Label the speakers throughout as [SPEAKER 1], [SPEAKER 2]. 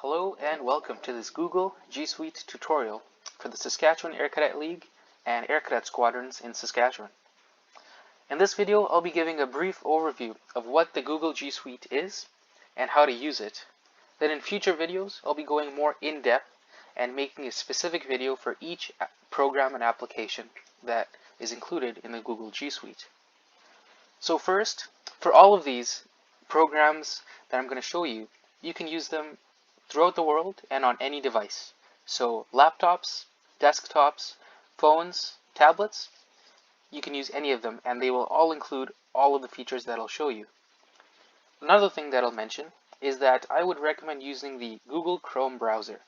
[SPEAKER 1] Hello and welcome to this Google G Suite tutorial for the Saskatchewan Air Cadet League and Air Cadet Squadrons in Saskatchewan. In this video, I'll be giving a brief overview of what the Google G Suite is and how to use it. Then in future videos, I'll be going more in-depth and making a specific video for each program and application that is included in the Google G Suite. So first, for all of these programs that I'm going to show you, you can use them throughout the world and on any device. So laptops, desktops, phones, tablets, you can use any of them and they will all include all of the features that I'll show you. Another thing that I'll mention is that I would recommend using the Google Chrome browser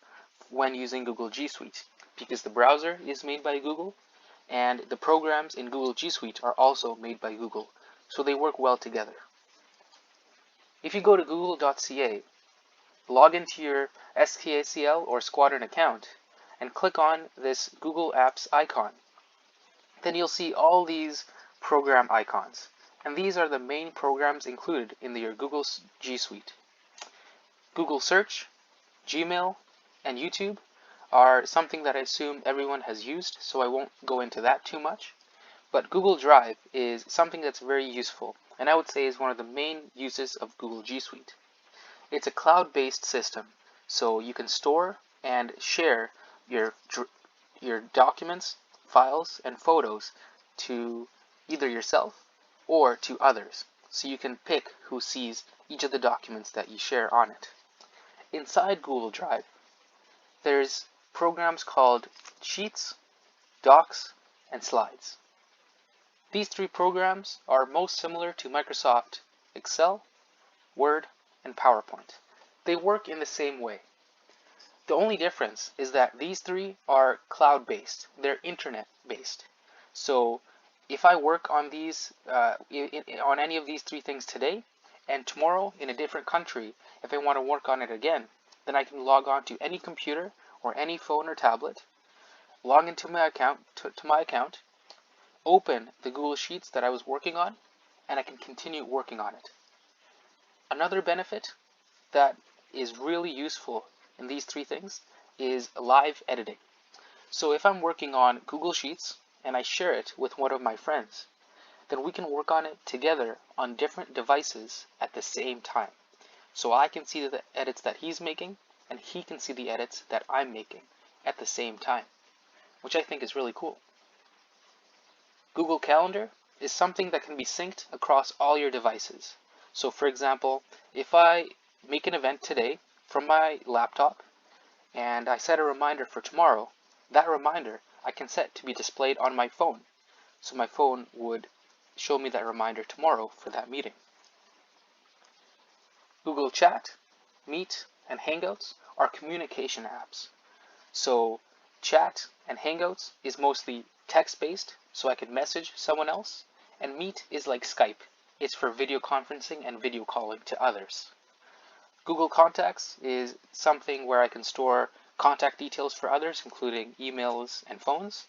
[SPEAKER 1] when using Google G Suite because the browser is made by Google and the programs in Google G Suite are also made by Google, so they work well together. If you go to google.ca, log into your SKACL or Squadron account and click on this Google Apps icon. Then you'll see all these program icons, and these are the main programs included in your Google G Suite. Google Search, Gmail, and YouTube are something that I assume everyone has used, so I won't go into that too much. But Google Drive is something that's very useful, and I would say is one of the main uses of Google G Suite. It's a cloud-based system, so you can store and share your documents, files, and photos to either yourself or to others. So you can pick who sees each of the documents that you share on it. Inside Google Drive, there's programs called Sheets, Docs, and Slides. These three programs are most similar to Microsoft Excel, Word, and PowerPoint. They work in the same way. The only difference is that these three are cloud-based. They're internet-based. So if I work on these, on any of these three things today, and tomorrow in a different country, if I want to work on it again, then I can log on to any computer or any phone or tablet, log into my account, open the Google Sheets that I was working on, and I can continue working on it. Another benefit that is really useful in these three things is live editing. So if I'm working on Google Sheets and I share it with one of my friends, then we can work on it together on different devices at the same time. So I can see the edits that he's making and he can see the edits that I'm making at the same time, which I think is really cool. Google Calendar is something that can be synced across all your devices. So for example, if I make an event today from my laptop and I set a reminder for tomorrow, that reminder I can set to be displayed on my phone. So my phone would show me that reminder tomorrow for that meeting. Google Chat, Meet, and Hangouts are communication apps. So Chat and Hangouts is mostly text-based, so I could message someone else, and Meet is like Skype. It's for video conferencing and video calling to others. Google Contacts is something where I can store contact details for others, including emails and phones.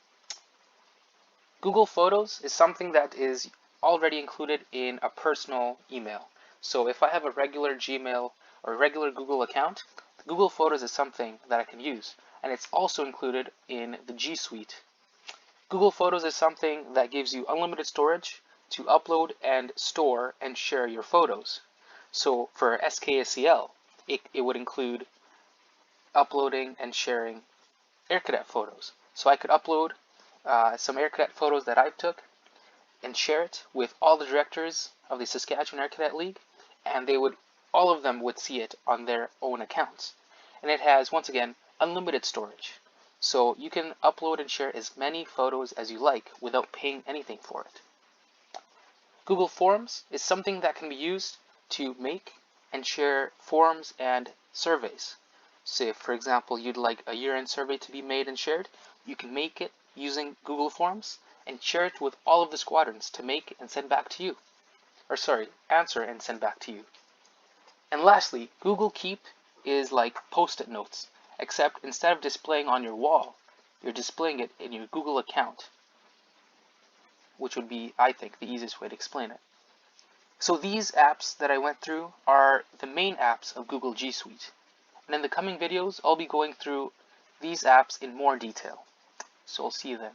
[SPEAKER 1] Google Photos is something that is already included in a personal email. So if I have a regular Gmail or a regular Google account, Google Photos is something that I can use, and it's also included in the G Suite. Google Photos is something that gives you unlimited storage to upload and store and share your photos. So for SKACL, it would include uploading and sharing Air Cadet photos. So I could upload some Air Cadet photos that I took and share it with all the directors of the Saskatchewan Air Cadet League, and all of them would see it on their own accounts. And it has, once again, unlimited storage. So you can upload and share as many photos as you like without paying anything for it. Google Forms is something that can be used to make and share forms and surveys. So if, for example, you'd like a year-end survey to be made and shared, you can make it using Google Forms and share it with all of the squadrons to make and send back to you. Answer and send back to you. And lastly, Google Keep is like Post-it notes, except instead of displaying on your wall, you're displaying it in your Google account, which would be, I think, the easiest way to explain it. So these apps that I went through are the main apps of Google G Suite. And in the coming videos, I'll be going through these apps in more detail. So I'll see you then.